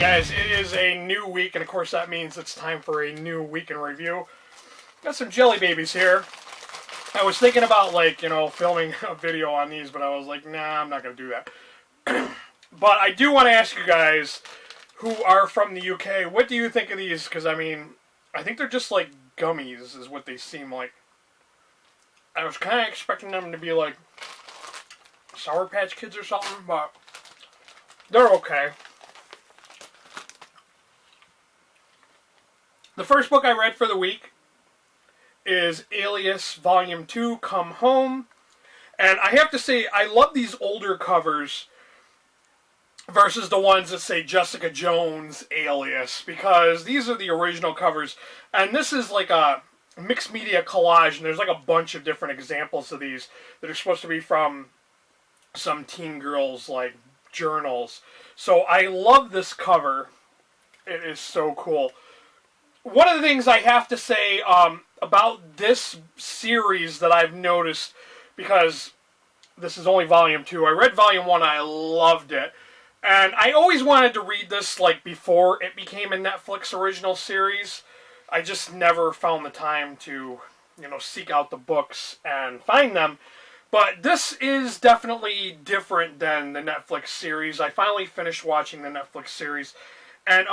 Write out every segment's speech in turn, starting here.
Hey guys, it is a new week, and of course that means it's time for a new week in review. Got some jelly babies here. I was thinking about, filming a video on these, but I was like, nah, I'm not going to do that. But I do want to ask you guys who are from the UK, what do you think of these? Because, I think they're just like gummies is what they seem like. I was kind of expecting them to be like Sour Patch Kids or something, but they're okay. The first book I read for the week is Alias Volume 2, Come Home. And I have to say, I love these older covers versus the ones that say Jessica Jones Alias, because these are the original covers. And this is like a mixed media collage, and there's like a bunch of different examples of these that are supposed to be from some teen girls' like journals. So I love this cover. It is so cool. One of the things I have to say about this series that I've noticed, because this is only Volume 2, I read Volume 1, I loved it, and I always wanted to read this like before it became a Netflix original series. I just never found the time to, seek out the books and find them. But this is definitely different than the Netflix series. I finally finished watching the Netflix series, and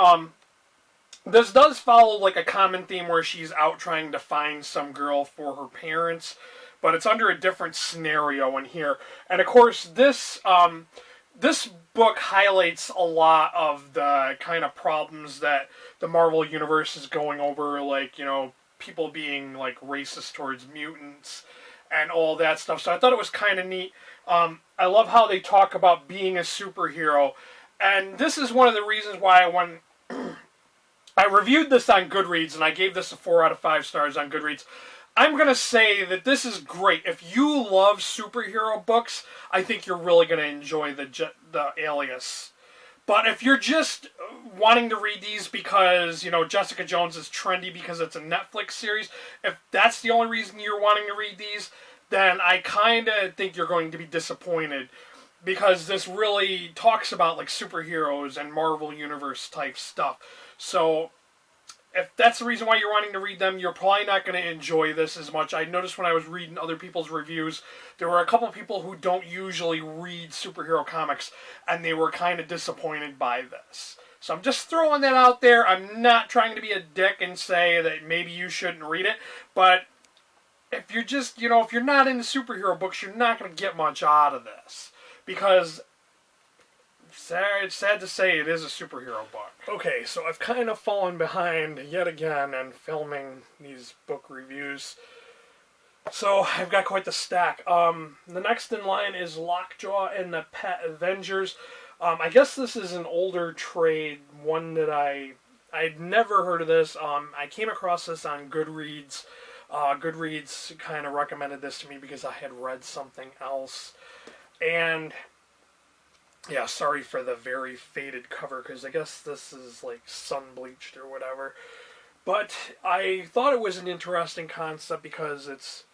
this does follow like a common theme where she's out trying to find some girl for her parents, but it's under a different scenario in here. And of course, this book highlights a lot of the kind of problems that the Marvel Universe is going over, like, people being like racist towards mutants and all that stuff. So I thought it was kind of neat. I love how they talk about being a superhero, and this is one of the reasons why I reviewed this on Goodreads, and I gave this a 4 out of 5 stars on Goodreads. I'm going to say that this is great. If you love superhero books, I think you're really going to enjoy the Alias. But if you're just wanting to read these because, Jessica Jones is trendy because it's a Netflix series, if that's the only reason you're wanting to read these, then I kind of think you're going to be disappointed, because this really talks about like superheroes and Marvel Universe type stuff. So if that's the reason why you're wanting to read them, you're probably not going to enjoy this as much. I noticed when I was reading other people's reviews, there were a couple people who don't usually read superhero comics, and they were kind of disappointed by this. So I'm just throwing that out there. I'm not trying to be a dick and say that maybe you shouldn't read it, but if you're just, if you're not into superhero books, you're not going to get much out of this, because it's sad to say it is a superhero book. Okay, so I've kind of fallen behind yet again in filming these book reviews. So I've got quite the stack. The next in line is Lockjaw and the Pet Avengers. I guess this is an older trade, one that I'd never heard of this. I came across this on Goodreads. Goodreads kind of recommended this to me because I had read something else. And yeah, sorry for the very faded cover, because I guess this is like sun-bleached or whatever. But I thought it was an interesting concept because it's,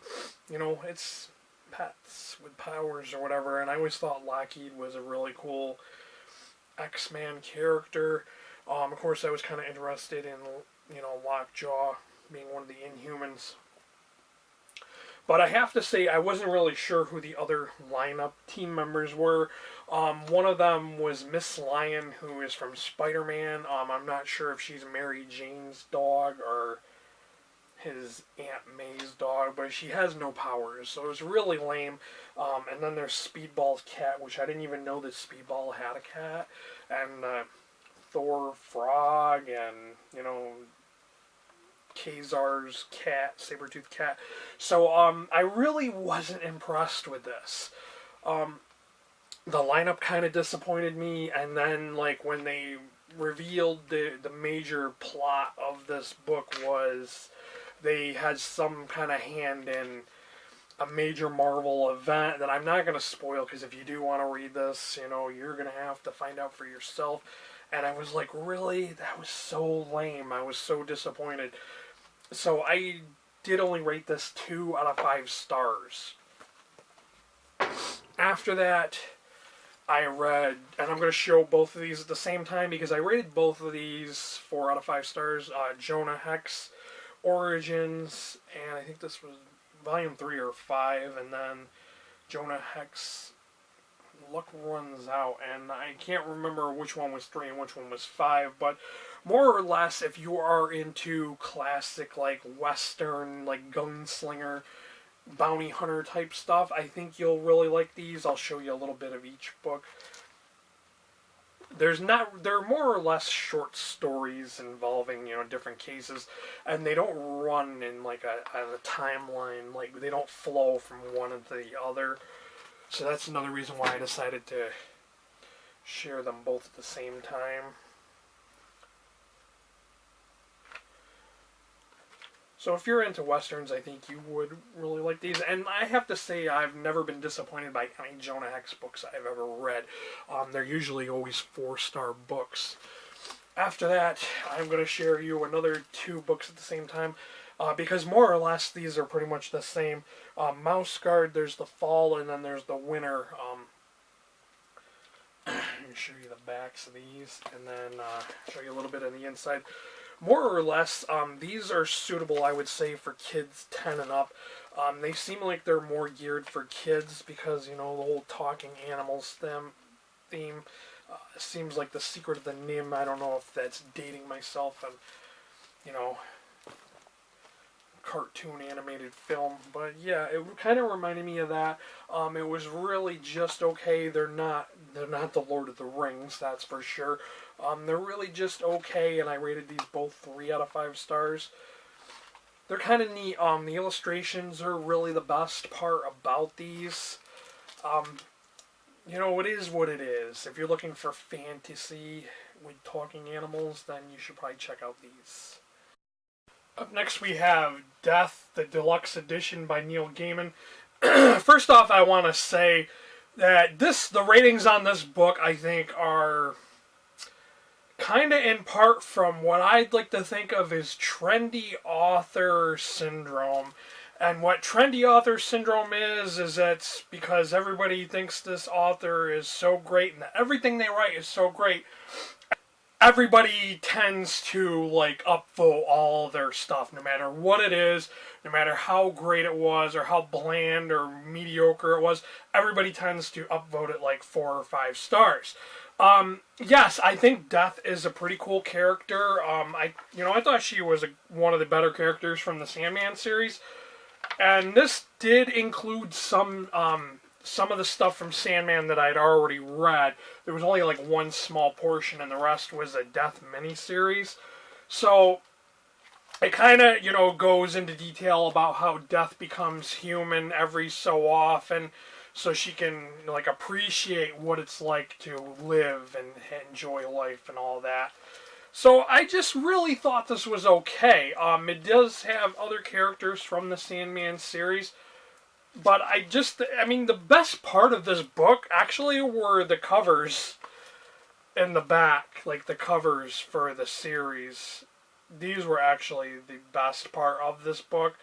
it's pets with powers or whatever. And I always thought Lockheed was a really cool X-Man character. Of course, I was kind of interested in, Lockjaw being one of the Inhumans. But I have to say, I wasn't really sure who the other lineup team members were. One of them was Miss Lion, who is from Spider-Man. I'm not sure if she's Mary Jane's dog or his Aunt May's dog, but she has no powers, so it was really lame. And then there's Speedball's cat, which I didn't even know that Speedball had a cat. And Thor Frog, and, Kazar's cat, Sabretooth cat. So, I really wasn't impressed with this. The lineup kind of disappointed me, and then, when they revealed the major plot of this book was they had some kind of hand in a major Marvel event that I'm not going to spoil, because if you do want to read this, you're going to have to find out for yourself. And I was like, really? That was so lame. I was so disappointed. So I did only rate this 2 out of 5 stars. After that, I read, and I'm going to show both of these at the same time because I rated both of these 4 out of 5 stars. Jonah Hex Origins, and I think this was volume 3 or 5, and then Jonah Hex Luck Runs Out, and I can't remember which one was 3 and which one was 5, but more or less, if you are into classic, like, Western, like, gunslinger, bounty hunter type stuff, I think you'll really like these. I'll show you a little bit of each book. They're more or less short stories involving, different cases, and they don't run in like a timeline, like they don't flow from one to the other. So that's another reason why I decided to share them both at the same time. So if you're into Westerns, I think you would really like these. And I have to say, I've never been disappointed by any Jonah Hex books I've ever read. They're usually always 4-star books. After that, I'm going to share you another 2 books at the same time. Because more or less, these are pretty much the same. Mouse Guard, there's the fall, and then there's the winter. Let me show you the backs of these, and then show you a little bit on the inside. More or less, these are suitable, I would say, for kids 10 and up. They seem like they're more geared for kids because, the whole talking animals theme seems like The Secret of the Nim. I don't know if that's dating myself and, cartoon animated film, but yeah, it kind of reminded me of that. It was really just okay. They're not the Lord of the Rings, that's for sure. They're really just okay, and I rated these both 3 out of 5 stars. They're kind of neat. The illustrations are really the best part about these. It is what it is. If you're looking for fantasy with talking animals, then you should probably check out these. Up next we have Death, the Deluxe Edition by Neil Gaiman. First off, I want to say that the ratings on this book, I think, are kind of in part from what I'd like to think of as trendy author syndrome. And what trendy author syndrome is it's because everybody thinks this author is so great and that everything they write is so great. Everybody tends to, upvote all their stuff, no matter what it is, no matter how great it was, or how bland or mediocre it was. Everybody tends to upvote it 4 or 5 stars. Yes, I think Death is a pretty cool character. I thought she was one of the better characters from the Sandman series. And this did include some of the stuff from Sandman that I'd already read. There was only one small portion, and the rest was a Death miniseries. So it kind of, goes into detail about how Death becomes human every so often, so she can appreciate what it's like to live and enjoy life and all that. So I just really thought this was okay. It does have other characters from the Sandman series. But the best part of this book actually were the covers in the back, the covers for the series. These were actually the best part of this book.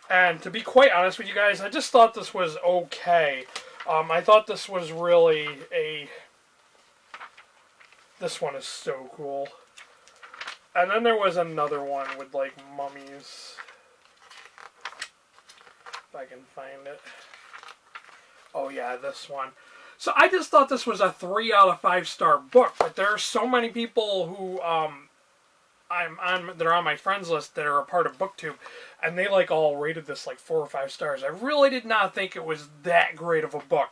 And to be quite honest with you guys, I just thought this was okay. I thought this was really this one is so cool. And then there was another one with, mummies. If I can find it. Oh yeah, this one. So I just thought this was a 3 out of 5 star book, but there are so many people who they're on my friends list that are a part of BookTube, and they all rated this 4 or 5 stars. I really did not think it was that great of a book.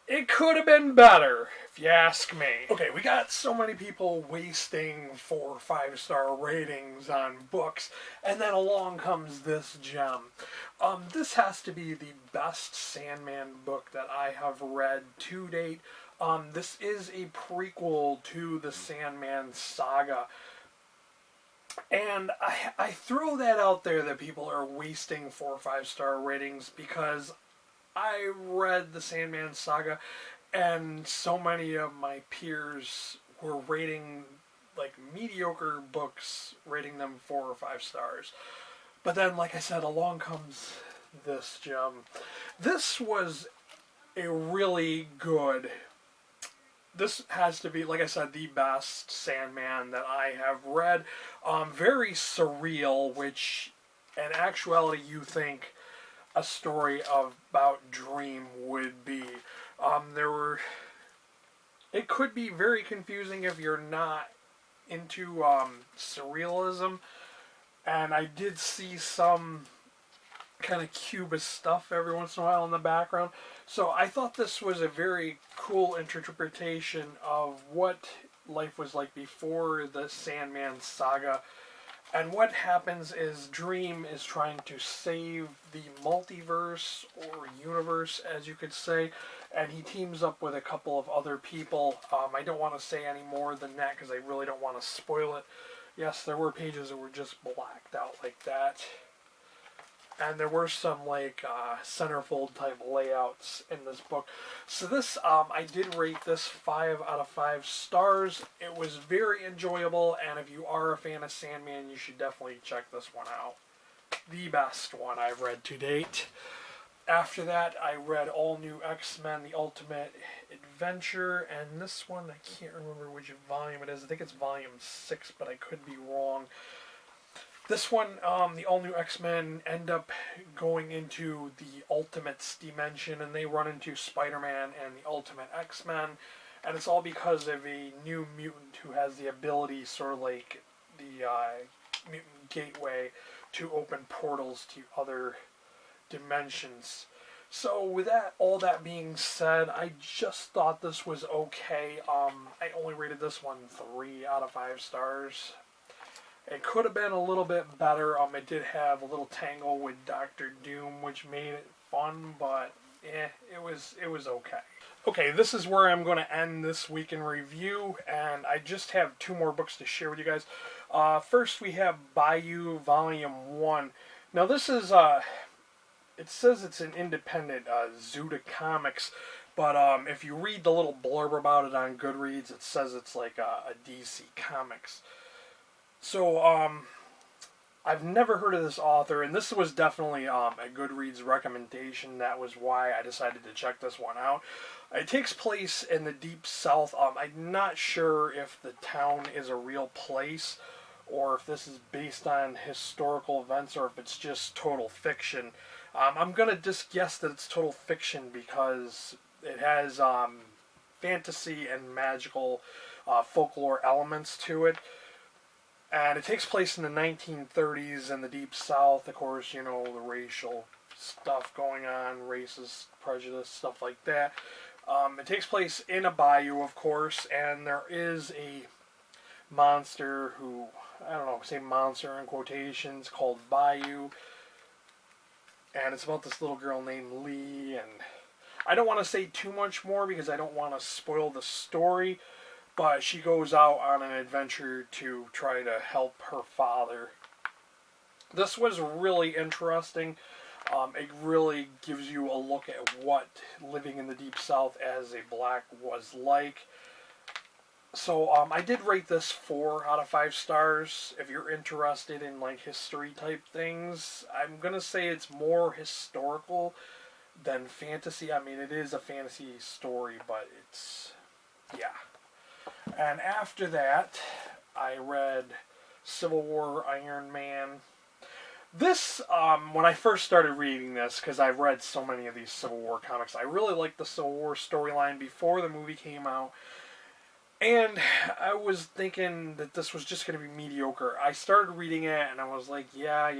It could have been better, if you ask me. Okay, we got so many people wasting 4 or 5 star ratings on books, and then along comes this gem. This has to be the best Sandman book that I have read to date. This is a prequel to the Sandman saga. And I throw that out there that people are wasting 4 or 5 star ratings because I read the Sandman saga, and so many of my peers were rating mediocre books, rating them 4 or 5 stars. But then, like I said, along comes this gem. This was a really good, this has to be, like I said, the best Sandman that I have read. Very surreal, which in actuality you think a story about Dream would be. There were, it could be very confusing if you're not into surrealism, and I did see some kind of cubist stuff every once in a while in the background. So I thought this was a very cool interpretation of what life was like before the Sandman saga. And what happens is Dream is trying to save the multiverse, or universe as you could say, and he teams up with a couple of other people. I don't want to say any more than that because I really don't want to spoil it. Yes, there were pages that were just blacked out like that. And there were some like centerfold type layouts in this book. So this, I did rate this 5 out of 5 stars. It was very enjoyable, and if you are a fan of Sandman, you should definitely check this one out. The best one I've read to date. After that, I read All New X-Men, The Ultimate Adventure, and this one, I can't remember which volume it is. I think it's volume 6, but I could be wrong. This one, the all-new X-Men end up going into the Ultimates dimension, and they run into Spider-Man and the Ultimate X-Men, and it's all because of a new mutant who has the ability, sort of like the mutant gateway, to open portals to other dimensions. So with that, all that being said, I just thought this was okay. I only rated this one 3 out of 5 stars. It could have been a little bit better. It did have a little tangle with Doctor Doom, which made it fun, but it was okay. Okay, this is where I'm going to end this week in review, and I just have 2 more books to share with you guys. First, we have Bayou Volume 1. Now, this is, it says it's an independent Zuda Comics, but if you read the little blurb about it on Goodreads, it says it's like a DC Comics. So, I've never heard of this author, and this was definitely a Goodreads recommendation. That was why I decided to check this one out. It takes place in the Deep South. I'm not sure if the town is a real place, or if this is based on historical events, or if it's just total fiction. I'm going to just guess that it's total fiction because it has fantasy and magical folklore elements to it. And it takes place in the 1930s in the Deep South. Of course, you know, the racial stuff going on, racist prejudice, stuff like that. It takes place in a bayou, of course, and there is a monster who, I don't know, say monster in quotations, called Bayou. And it's about this little girl named Lee, and I don't want to say too much more because I don't want to spoil the story. But she goes out on an adventure to try to help her father. This was really interesting. It really gives you a look at what living in the Deep South as a black was like. So I did rate this 4 out of 5 stars. If you're interested in like history type things, I'm going to say it's more historical than fantasy. I mean, it is a fantasy story, but it's, yeah. And after that, I read Civil War Iron Man. This, when I first started reading this, because I've read so many of these Civil War comics, I really liked the Civil War storyline before the movie came out. And I was thinking that this was just going to be mediocre. I started reading it, and I was like, yeah.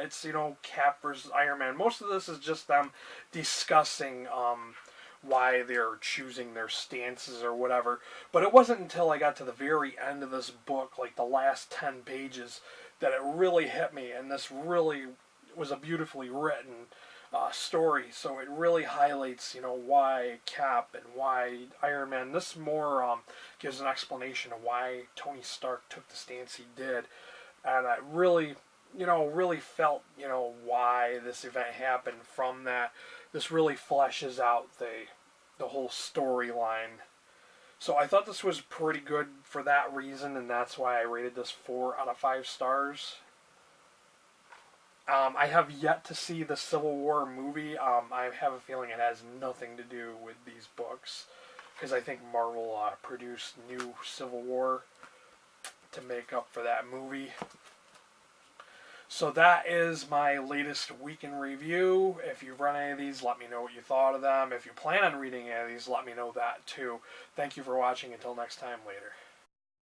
It's, you know, Cap versus Iron Man. Most of this is just them discussing why they're choosing their stances or whatever. But it wasn't until I got to the very end of this book, like the last 10 pages, that it really hit me. And this really was a beautifully written story. So it really highlights, you know, why Cap and why Iron Man. This more gives an explanation of why Tony Stark took the stance he did. And I really, you know, really felt, you know, why this event happened from that. This really fleshes out the whole storyline. So I thought this was pretty good for that reason, and that's why I rated this 4 out of 5 stars. I have yet to see the Civil War movie. I have a feeling it has nothing to do with these books, because I think Marvel produced new Civil War to make up for that movie. So that is my latest week in review. If you've read any of these, let me know what you thought of them. If you plan on reading any of these, let me know that too. Thank you for watching. Until next time, later.